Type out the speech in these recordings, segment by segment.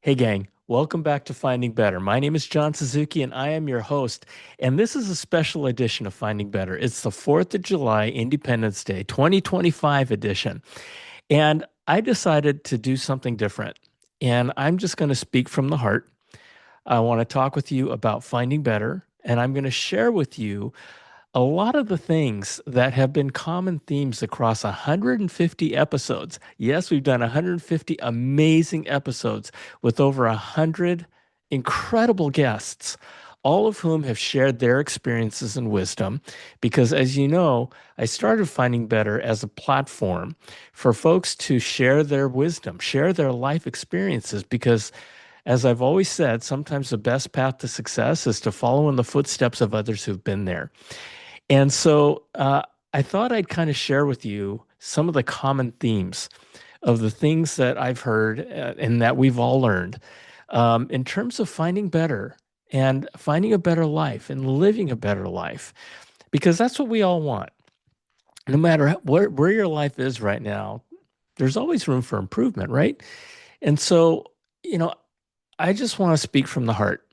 Hey, gang, welcome back to Finding Better. My name is John Suzuki, and I am your host. And this is a special edition of Finding Better. It's the 4th of July, Independence Day, 2025 edition. And I decided to do something different. And I'm just going to speak from the heart. I want to talk with you about finding better. And I'm going to share with you a lot of the things that have been common themes across 150 episodes. Yes, we've done 150 amazing episodes with over 100 incredible guests, all of whom have shared their experiences and wisdom. Because as you know, I started Finding Better as a platform for folks to share their wisdom, share their life experiences, because as I've always said, sometimes the best path to success is to follow in the footsteps of others who've been there. And so I thought I'd kind of share with you some of the common themes of the things that I've heard and that we've all learned in terms of finding better and finding a better life and living a better life, because that's what we all want. No matter where your life is right now, there's always room for improvement, right? And so, you know, I just want to speak from the heart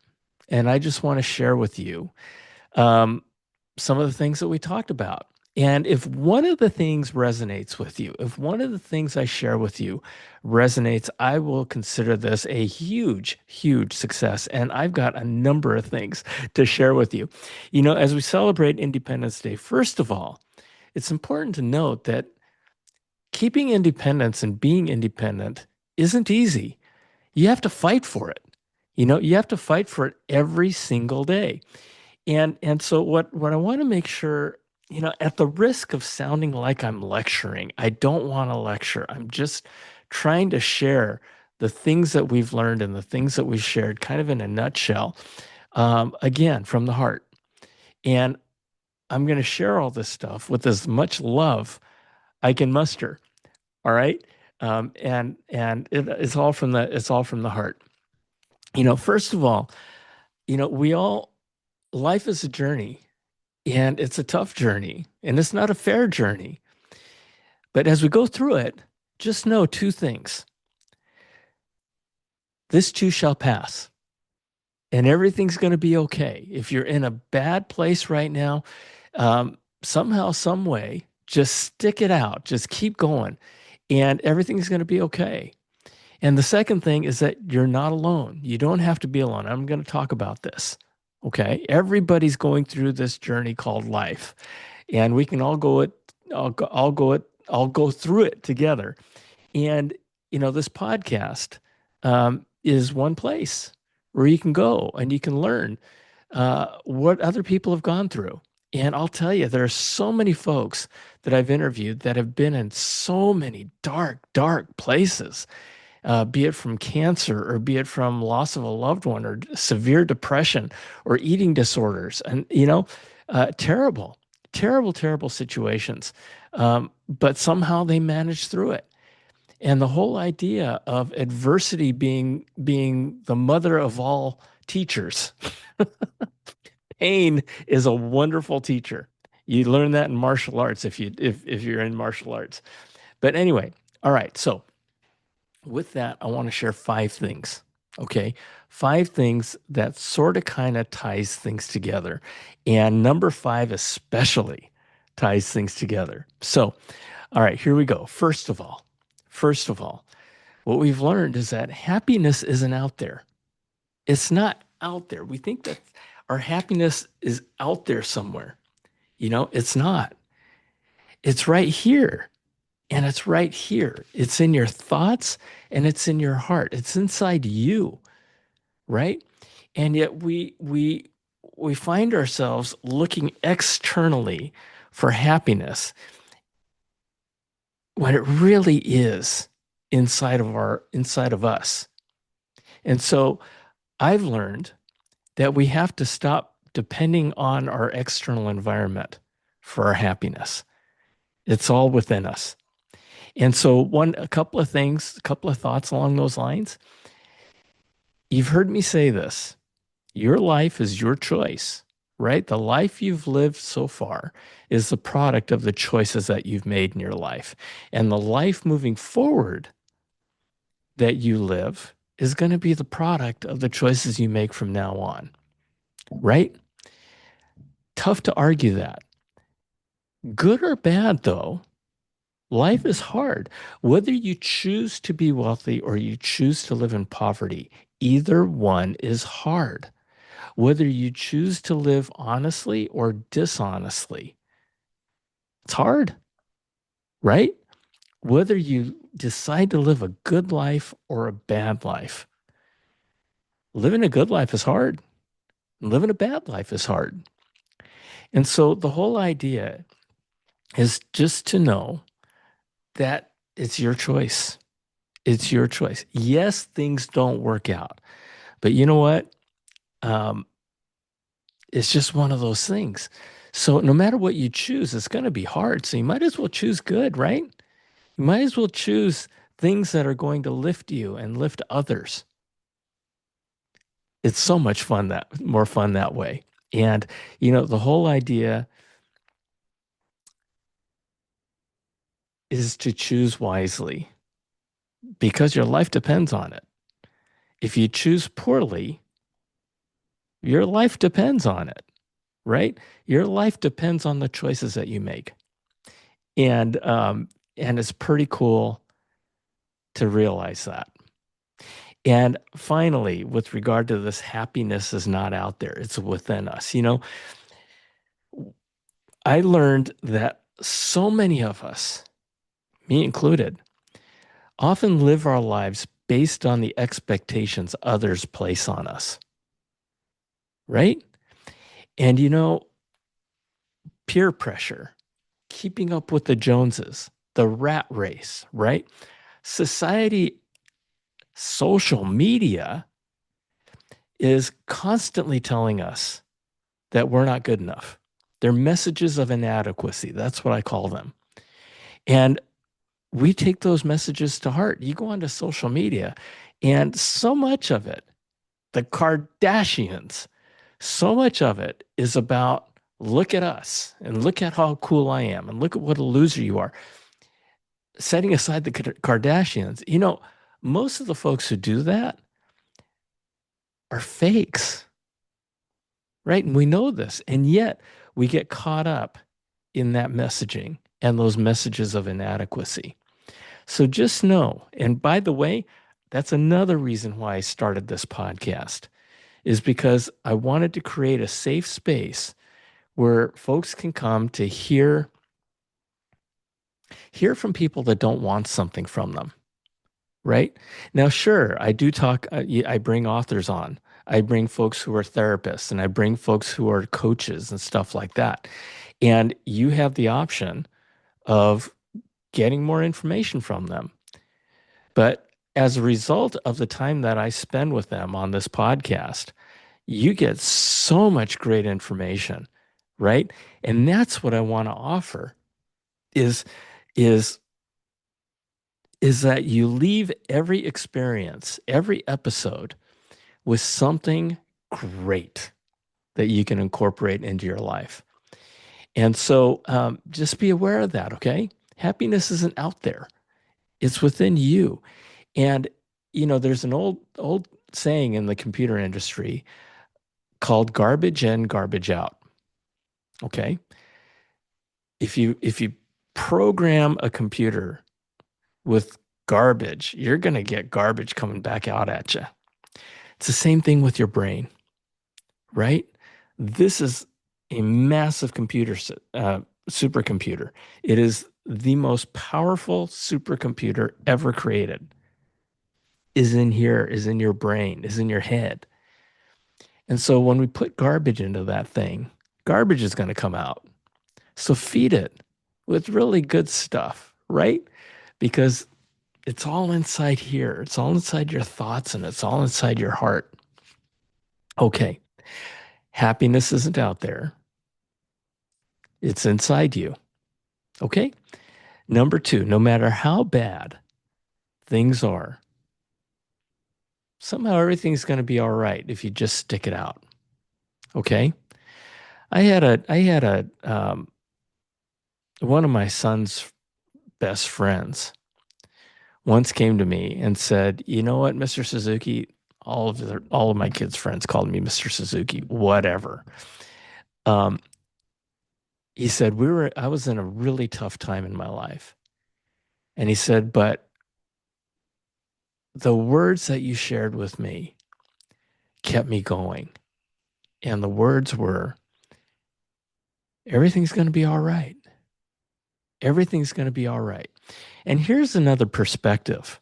and I just want to share with you um, some of the things that we talked about. And if one of the things resonates with you, if one of the things I share with you resonates, I will consider this a huge, huge success. And I've got a number of things to share with you. As we celebrate Independence Day, first of all, it's important to note that keeping independence and being independent isn't easy. You have to fight for it. You have to fight for it every single day. And so what I want to make sure, at the risk of sounding like I'm lecturing, I don't want to lecture. I'm just trying to share the things that we've learned and the things that we've shared kind of in a nutshell, again, from the heart. And I'm going to share all this stuff with as much love I can muster. All right. It's all from the heart. First of all, we all life is a journey. And it's a tough journey, and it's not a fair journey. But as we go through it, just know two things. This too shall pass, and everything's going to be okay. If you're in a bad place right now, somehow, some way, just stick it out, just keep going, and everything's going to be okay. And the second thing is that you're not alone. You don't have to be alone. I'm going to talk about this. Okay. Everybody's going through this journey called life, and we can all go it. I'll go through it together. And this podcast is one place where you can go and you can learn what other people have gone through. And I'll tell you, there are so many folks that I've interviewed that have been in so many dark, dark places, be it from cancer or be it from loss of a loved one or severe depression or eating disorders. And, terrible, terrible, terrible situations. But somehow they managed through it. And the whole idea of adversity being the mother of all teachers, pain is a wonderful teacher. You learn that in martial arts if you're in martial arts. But anyway, all right. So with that, I want to share five things. Okay. Five things that sort of kind of ties things together. And number five especially ties things together. So, all right, here we go. First of all, what we've learned is that happiness isn't out there. It's not out there. We think that our happiness is out there somewhere. It's not. It's right here. And it's right here. It's in your thoughts and it's in your heart. It's inside you, right? And yet we find ourselves looking externally for happiness when it really is inside of us. And so I've learned that we have to stop depending on our external environment for our happiness. It's all within us. And so a couple of things, a couple of thoughts along those lines. You've heard me say this. Your life is your choice, right? The life you've lived so far is the product of the choices that you've made in your life. And the life moving forward that you live is going to be the product of the choices you make from now on, right? Tough to argue that. Good or bad, though, life is hard. Whether you choose to be wealthy or you choose to live in poverty, either one is hard. Whether you choose to live honestly or dishonestly, it's hard, right? Whether you decide to live a good life or a bad life, living a good life is hard. Living a bad life is hard. And so the whole idea is just to know that it's your choice. It's your choice. Yes, things don't work out, but you know what? Um, it's just one of those things. So no matter what you choose, it's going to be hard. So you might as well choose good, right? You might as well choose things that are going to lift you and lift others. It's so much fun that more fun that way. And the whole idea is to choose wisely because your life depends on it. If you choose poorly, your life depends on it, right? Your life depends on the choices that you make. And it's pretty cool to realize that. And finally, with regard to this, happiness is not out there, it's within us. I learned that so many of us, me included, often live our lives based on the expectations others place on us, right? And peer pressure, keeping up with the Joneses, the rat race, right? Society, social media is constantly telling us that we're not good enough. They're messages of inadequacy. That's what I call them. And we take those messages to heart. You go onto social media, and so much of it, the Kardashians, so much of it is about look at us and look at how cool I am and look at what a loser you are. Setting aside the Kardashians, most of the folks who do that are fakes, right? And we know this. And yet we get caught up in that messaging and those messages of inadequacy. So just know, and by the way, that's another reason why I started this podcast, is because I wanted to create a safe space where folks can come to hear from people that don't want something from them, right? Now, sure, I do talk, I bring authors on. I bring folks who are therapists and I bring folks who are coaches and stuff like that. And you have the option of getting more information from them. But as a result of the time that I spend with them on this podcast, you get so much great information, right? And that's what I want to offer is is is that you leave every experience, every episode with something great that you can incorporate into your life. And so just be aware of that, okay? Happiness isn't out there. It's within you. And there's an old saying in the computer industry called garbage in, garbage out. Okay? If you program a computer with garbage, you're going to get garbage coming back out at you. It's the same thing with your brain, right? This is a massive supercomputer. It is the most powerful supercomputer ever created. Is in here, is in your brain, is in your head. And so when we put garbage into that thing, garbage is going to come out. So feed it with really good stuff, right? Because it's all inside here. It's all inside your thoughts and it's all inside your heart. Okay. Happiness isn't out there. It's inside you. Okay. Number two, no matter how bad things are, somehow everything's going to be all right if you just stick it out. Okay. One of my son's best friends once came to me and said, "You know what, Mr. Suzuki, all of my kids' friends called me Mr. Suzuki, whatever." Um, he said, I was in a really tough time in my life. And he said, but the words that you shared with me kept me going. And the words were, everything's going to be all right. Everything's going to be all right. And here's another perspective.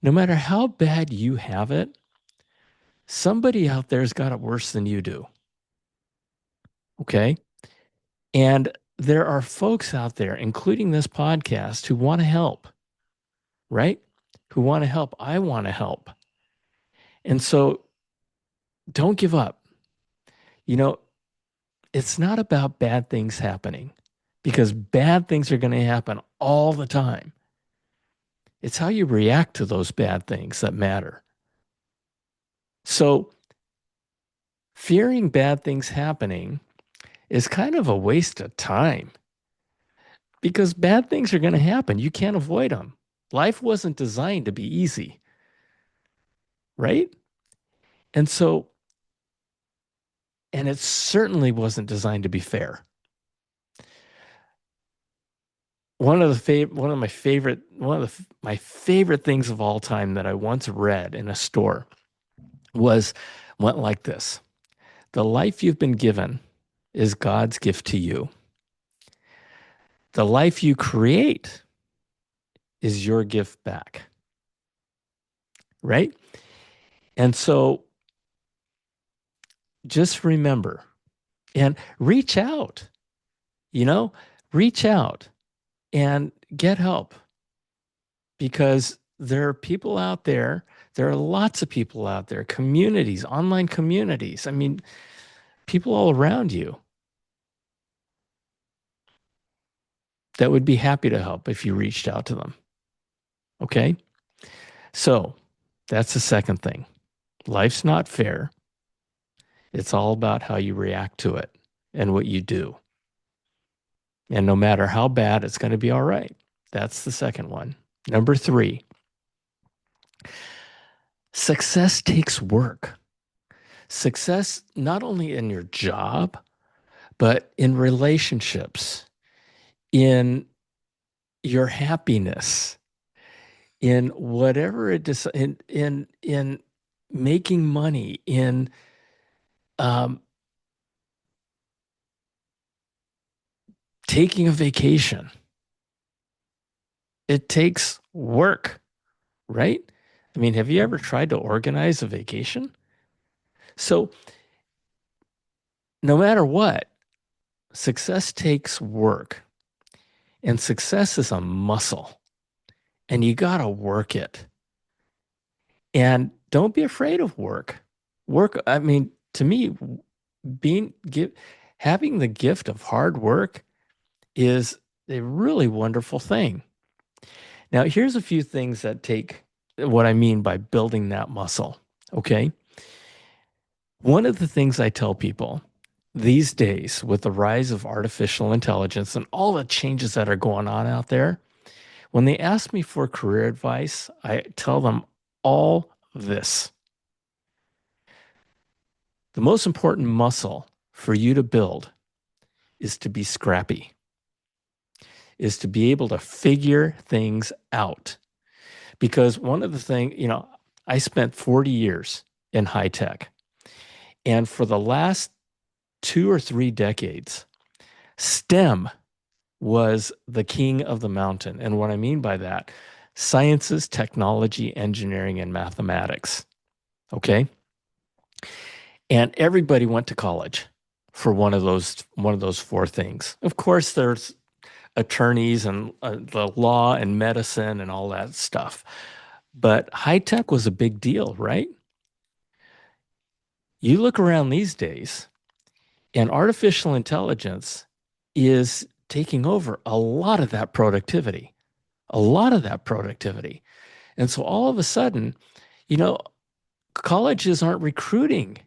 No matter how bad you have it, somebody out there's got it worse than you do. Okay. And there are folks out there, including this podcast, who want to help, right? Who want to help. I want to help. And so don't give up. You know, it's not about bad things happening because bad things are going to happen all the time. It's how you react to those bad things that matter. So, fearing bad things happening is kind of a waste of time because bad things are going to happen. You can't avoid them. Life wasn't designed to be easy, right? And so, and it certainly wasn't designed to be fair. My favorite things of all time that I once read in a store went like this. The life you've been given is God's gift to you. The life you create is your gift back. Right? And so just remember and reach out, you know, reach out and get help because there are people out there. There are lots of people out there, communities, online communities. I mean, people all around you that would be happy to help if you reached out to them. Okay. So that's the second thing. Life's not fair. It's all about how you react to it and what you do. And no matter how bad, it's going to be all right. That's the second one. Number three, success takes work. Success not only in your job, but in relationships, in your happiness, in whatever it is, in making money, in um, taking a vacation. It takes work, right? I mean, have you ever tried to organize a vacation? So, no matter what, success takes work, and success is a muscle, and you got to work it. And don't be afraid of work. Work, I mean, to me, being give having the gift of hard work is a really wonderful thing. Now, here's a few things that take what I mean by building that muscle. Okay. One of the things I tell people these days with the rise of artificial intelligence and all the changes that are going on out there, when they ask me for career advice, I tell them all this. The most important muscle for you to build is to be scrappy, is to be able to figure things out. Because one of the things, I spent 40 years in high tech. And for the last 2 or 3 decades, STEM was the king of the mountain. And what I mean by that, sciences, technology, engineering, and mathematics. Okay. And everybody went to college for one of those four things. Of course, there's attorneys and the law and medicine and all that stuff. But high tech was a big deal, right? You look around these days, and artificial intelligence is taking over a lot of that productivity, a lot of that productivity. And so all of a sudden, you know, colleges aren't recruiting,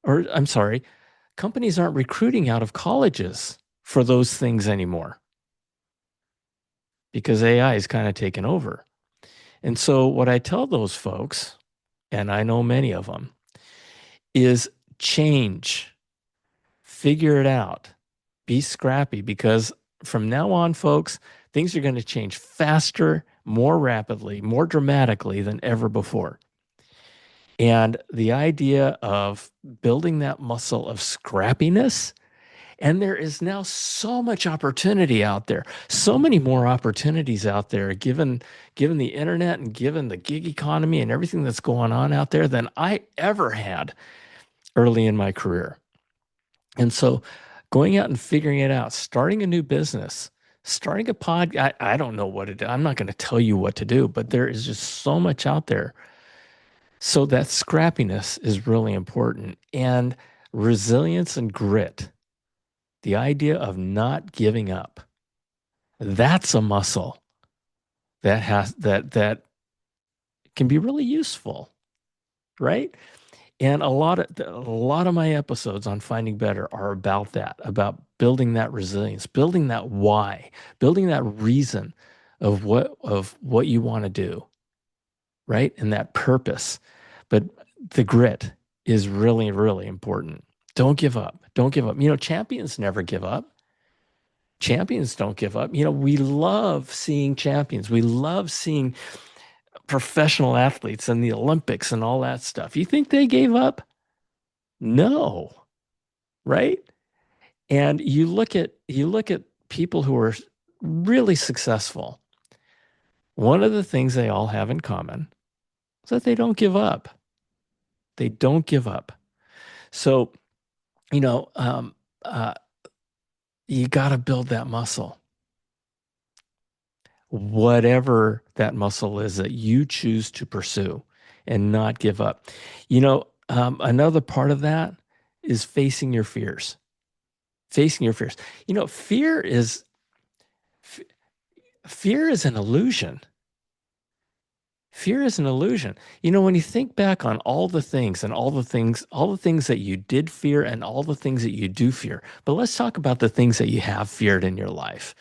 or I'm sorry, companies aren't recruiting out of colleges for those things anymore because AI is kind of taken over. And so what I tell those folks, and I know many of them, is change, figure it out, be scrappy, because from now on, folks, things are going to change faster, more rapidly, more dramatically than ever before. And the idea of building that muscle of scrappiness, and there is now so much opportunity out there, so many more opportunities out there, given the internet and given the gig economy and everything that's going on out there than I ever had early in my career. And so going out and figuring it out, starting a new business, starting a pod, I don't know what to do. I'm not going to tell you what to do, but there is just so much out there. So that scrappiness is really important. And resilience and grit, the idea of not giving up, that's a muscle that can be really useful, right? And a lot of my episodes on finding better are about that, about building that resilience, building that why, building that reason of what you want to do, right? And that purpose. But the grit is really, really important. Don't give up. Don't give up. Champions never give up. Champions don't give up. We love seeing champions. We love seeing professional athletes in the Olympics and all that stuff. You think they gave up? No, right? And you look at people who are really successful. One of the things they all have in common is that they don't give up. They don't give up. So, you know, um, uh, you got to build that muscle, whatever that muscle is that you choose to pursue and not give up. Another part of that is facing your fears. Facing your fears. F- fear is an illusion. Fear is an illusion. When you think back on all the things and all the things that you did fear and all the things that you do fear, but let's talk about the things that you have feared in your life.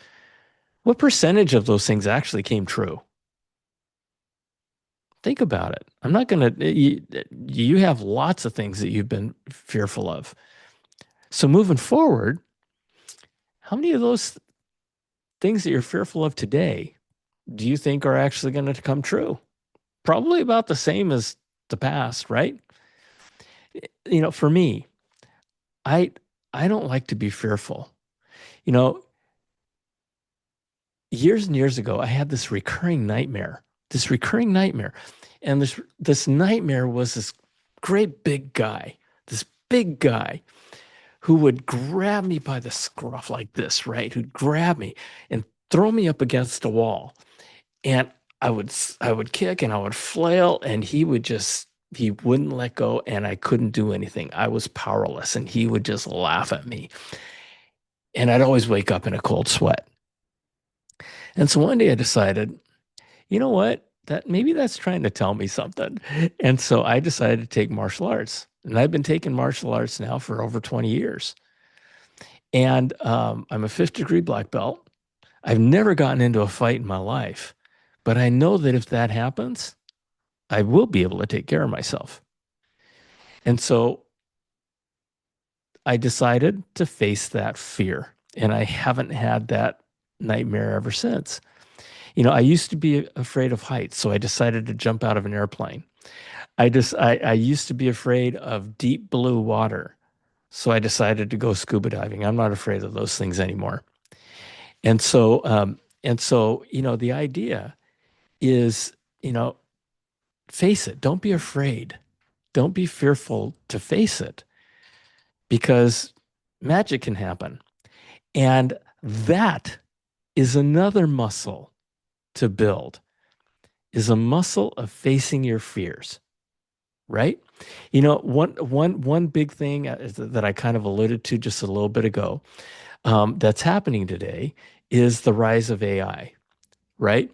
What percentage of those things actually came true? Think about it. I'm not going to, you have lots of things that you've been fearful of. So moving forward, how many of those things that you're fearful of today do you think are actually going to come true? Probably about the same as the past, right? For me, I I don't like to be fearful. You know, Years and years ago, I had this recurring nightmare. This recurring nightmare. And this nightmare was this great big guy who would grab me by the scruff like this, right? Who'd grab me and throw me up against a wall. And I would kick and I would flail and he wouldn't let go and I couldn't do anything. I was powerless and he would just laugh at me. And I'd always wake up in a cold sweat. And so one day I decided, you know what? That maybe that's trying to tell me something. And so I decided to take martial arts. And I've been taking martial arts now for over 20 years. And I'm a fifth degree black belt. I've never gotten into a fight in my life, but I know that if that happens, I will be able to take care of myself. And so I decided to face that fear. And I haven't had that nightmare ever since. I used to be afraid of heights, so I decided to jump out of an airplane. I used to be afraid of deep blue water, so I decided to go scuba diving. I'm not afraid of those things anymore. And so, the idea is, you know, face it. Don't be afraid. Don't be fearful to face it because magic can happen. And that is another muscle to build, is a muscle of facing your fears, right? One big thing that I kind of alluded to just a little bit ago, that's happening today is the rise of AI, right?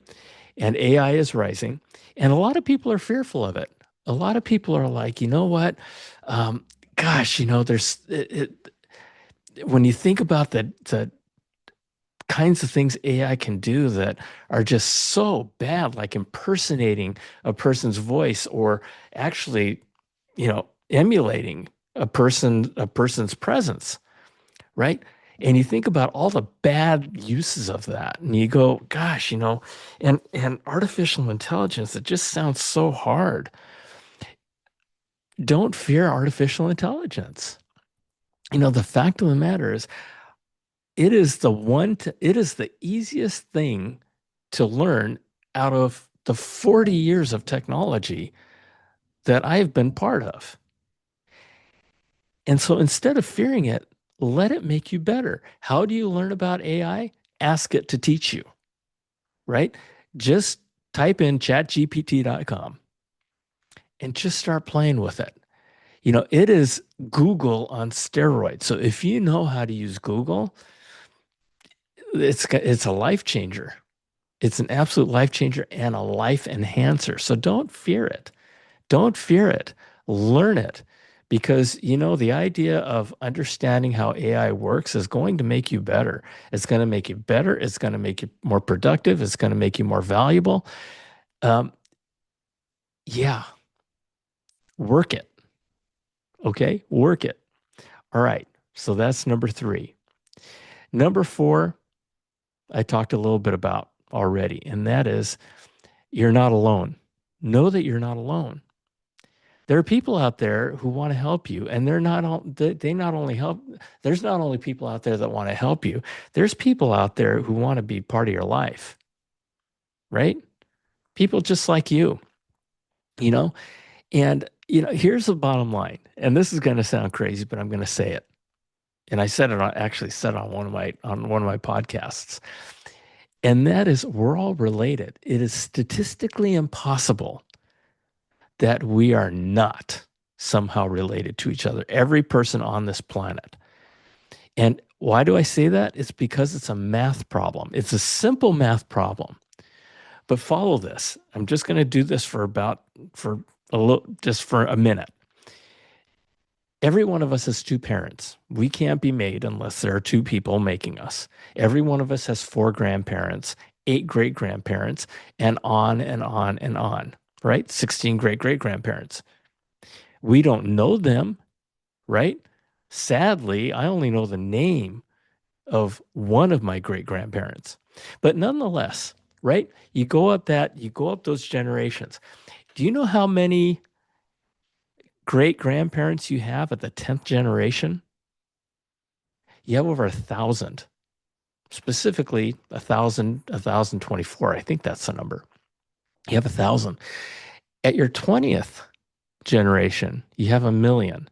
And AI is rising, and a lot of people are fearful of it. A lot of people are like, you know what? Um, Gosh, there's when you think about the kinds of things AI can do that are just so bad, like impersonating a person's voice or actually, emulating a person's presence, right? And you think about all the bad uses of that, and you go, gosh, and artificial intelligence, it just sounds so hard. Don't fear artificial intelligence. The fact of the matter is, it is the easiest thing to learn out of the 40 years of technology that I've been part of. And so instead of fearing it, let it make you better. How do you learn about AI? Ask it to teach you, right? Just type in chatgpt.com and just start playing with it. It is Google on steroids. So if you know how to use Google, it's a life changer. It's an absolute life changer and a life enhancer. So don't fear it. Don't fear it. Learn it. Because, the idea of understanding how AI works is going to make you better. It's going to make you better. It's going to make you more productive. It's going to make you more valuable. Um, yeah, work it. Okay, work it. All right. So that's number three. Number four, I talked a little bit about already, and that is you're not alone. Know that you're not alone. There are people out there who want to help you, and they not only help. There's not only people out there that want to help you. There's people out there who want to be part of your life, right? People just like you know. And here's the bottom line. And this is going to sound crazy, but I'm going to say it. And I said it on actually said on one of my podcasts. And that is, we're all related. It is statistically impossible that we are not somehow related to each other, every person on this planet. And why do I say that? It's because it's a math problem. It's a simple math problem. But follow this. I'm just going to do this for a little, just for a minute. Every one of us has two parents. We can't be made unless there are two people making us. Every one of us has four grandparents, eight great grandparents, and on and on and on, right? 16 great great grandparents. We don't know them, right? Sadly, I only know the name of one of my great grandparents. But nonetheless, right? You go up those generations. Do you know how many great grandparents you have at the 10th generation? You have over 1,000, specifically 1,024. I think that's the number. You have 1,000. At your 20th generation, you have 1,000,000.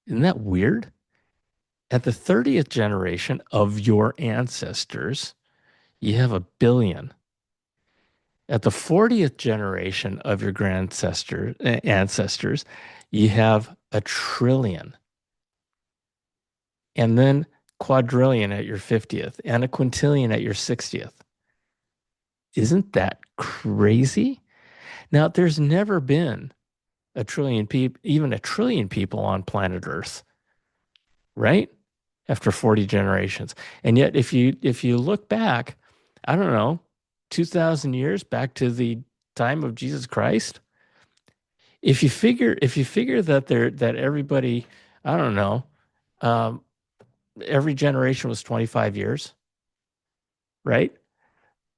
Isn't that weird? At the 30th generation of your ancestors, you have 1,000,000,000. At the 40th generation of your ancestors, you have 1,000,000,000,000. And then quadrillion at your 50th and a quintillion at your 60th. Isn't that crazy? Now, there's never been a trillion people, even a trillion people on planet Earth, right? After 40 generations. And yet if you look back, I don't know, 2000 years back to the time of Jesus Christ, if you figure that everybody, I don't know, um, every generation was 25 years, right?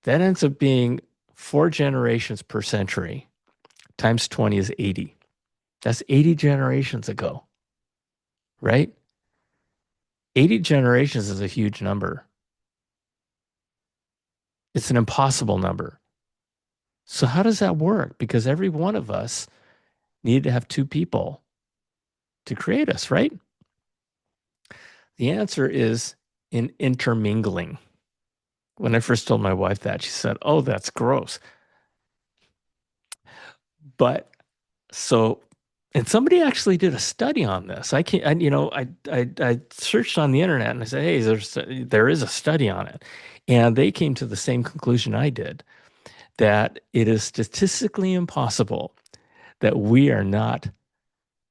That ends up being four generations per century times 20 is 80. That's 80 generations ago, right? 80 generations is a huge number. It's an impossible number. So how does that work? Because every one of us needed to have two people to create us, right? The answer is in intermingling. When I first told my wife that, she said, "Oh, that's gross." But so, and somebody actually did a study on this. I can't, I searched on the internet and I said, "Hey, there is a study on it," and they came to the same conclusion I did, that it is statistically impossible that we're not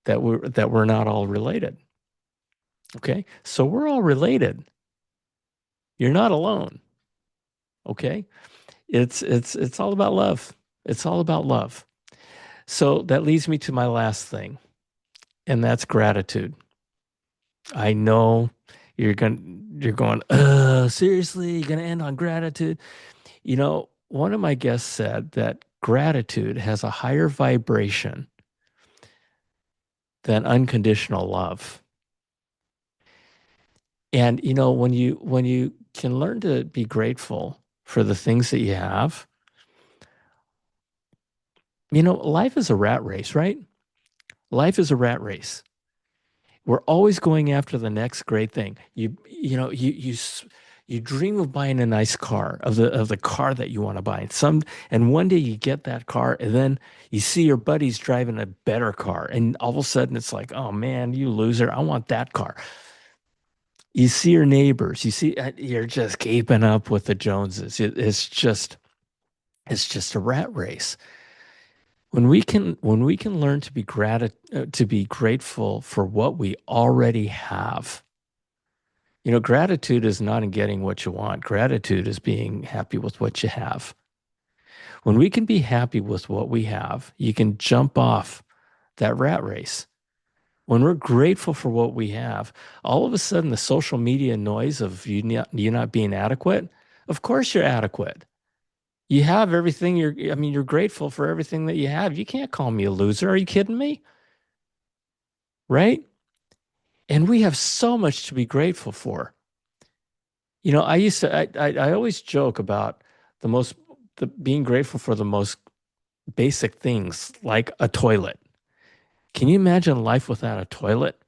all related. Okay, so we're all related. You're not alone. Okay. It's all about love. It's all about love. So that leads me to my last thing, and that's gratitude. I know you're going, seriously, you're gonna end on gratitude. One of my guests said that gratitude has a higher vibration than unconditional love. And when you can learn to be grateful for the things that you have, life is a rat race, right? Life is a rat race. We're always going after the next great thing. You dream of buying a nice car, of the car that you want to buy. And one day you get that car, and then you see your buddies driving a better car, and all of a sudden it's like, oh man, you loser, I want that car. You see your neighbors, you're just keeping up with the Joneses. It's just a rat race. When we can learn to be grateful for what we already have. Gratitude is not in getting what you want. Gratitude is being happy with what you have. When we can be happy with what we have, you can jump off that rat race. When we're grateful for what we have, all of a sudden the social media noise of you not being adequate, of course you're adequate. You have everything you're grateful for everything that you have. You can't call me a loser. Are you kidding me? Right? And we have so much to be grateful for. I always joke about the most, being grateful for the most basic things like a toilet. Can you imagine life without a toilet?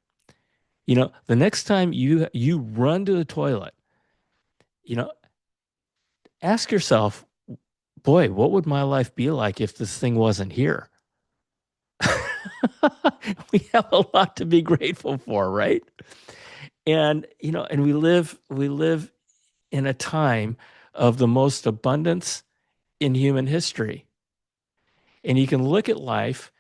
The next time you run to the toilet, you know, ask yourself, boy, what would my life be like if this thing wasn't here? We have a lot to be grateful for, right? And we live in a time of the most abundance in human history. And you can look at life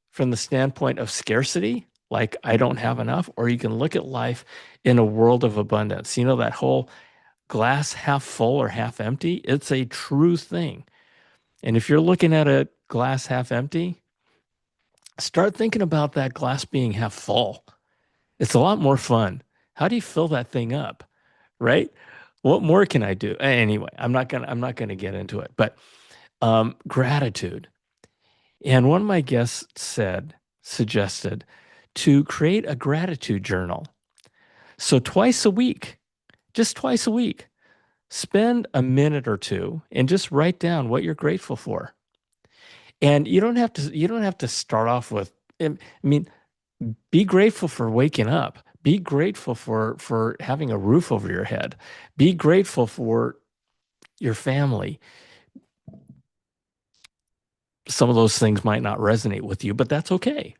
from the standpoint of scarcity, like I don't have enough, or you can look at life in a world of abundance. That whole glass half full or half empty, it's a true thing. And if you're looking at a glass half empty, start thinking about that glass being half full. It's a lot more fun. How do you fill that thing up? Right? What more can I do? Anyway, I'm not gonna get into it. But gratitude. And one of my guests suggested to create a gratitude journal. So twice a week, just twice a week, spend a minute or two and just write down what you're grateful for. And you don't have to start off with, I mean, be grateful for waking up. Be grateful for having a roof over your head. Be grateful for your family. Some of those things might not resonate with you, but that's okay.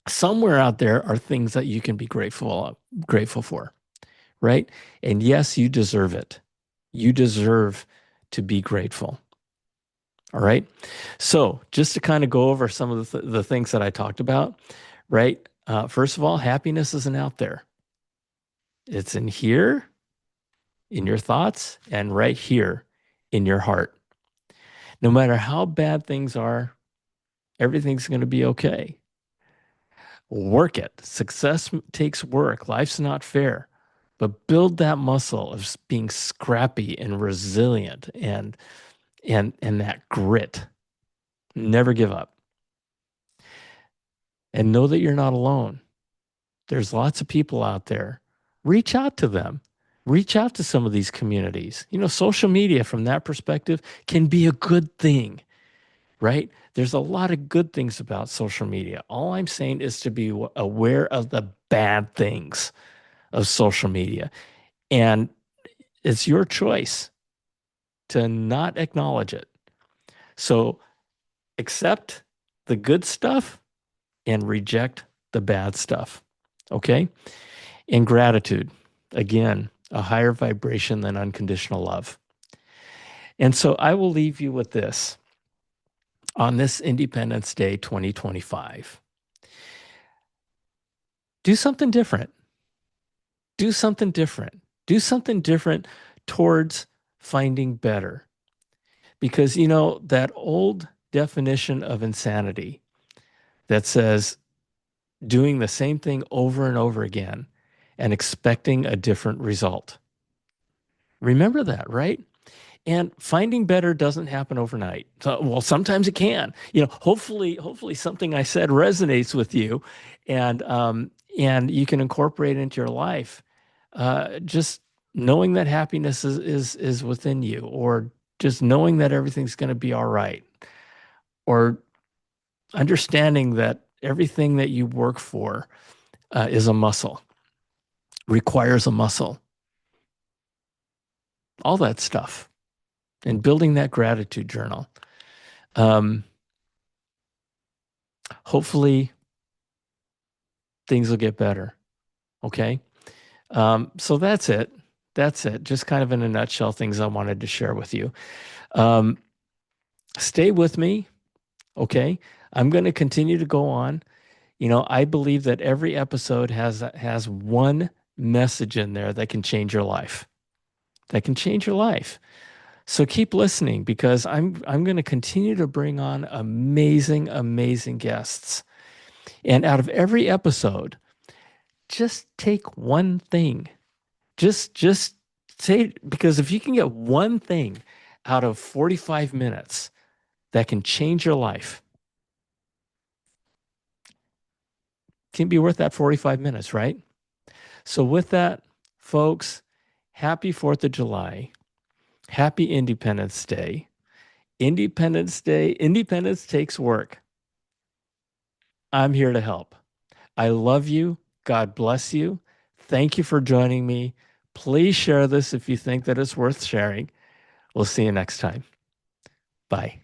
Somewhere out there are things that you can be grateful for, right? And yes, you deserve it. You deserve to be grateful. All right. So just to kind of go over some of the things that I talked about, right? First of all, happiness isn't out there. It's in here, in your thoughts, and right here in your heart. No matter how bad things are, everything's going to be okay. Work it. Success takes work. Life's not fair. But build that muscle of being scrappy and resilient and that grit. Never give up. And know that you're not alone. There's lots of people out there. Reach out to them. Reach out to some of these communities. Social media from that perspective can be a good thing, right? There's a lot of good things about social media. All I'm saying is to be aware of the bad things of social media. And it's your choice to not acknowledge it. So accept the good stuff and reject the bad stuff. Okay? And gratitude, again, a higher vibration than unconditional love. And so I will leave you with this on this Independence Day 2025. Do something different. Do something different. Do something different towards finding better. Because, you know, that old definition of insanity that says doing the same thing over and over again and expecting a different result. Remember that, right? And finding better doesn't happen overnight. So, well, sometimes it can. You know, hopefully something I said resonates with you, and you can incorporate it into your life. Just knowing that happiness is within you, or just knowing that everything's going to be all right, or understanding that everything that you work for is a muscle, requires a muscle, all that stuff, and building that gratitude journal. Um, Hopefully things will get better. Okay. So that's it. That's it. Just kind of in a nutshell, things I wanted to share with you. Um, Stay with me. Okay. I'm going to continue to go on. You know, I believe that every episode has one message in there that can change your life. That can change your life. So keep listening because I'm going to continue to bring on amazing, amazing guests. And out of every episode, just take one thing. Just say, because if you can get one thing out of 45 minutes that can change your life, it can be worth that 45 minutes, right? So with that, folks, happy 4th of July. Happy Independence Day. Independence Day, independence takes work. I'm here to help. I love you. God bless you. Thank you for joining me. Please share this if you think that it's worth sharing. We'll see you next time. Bye.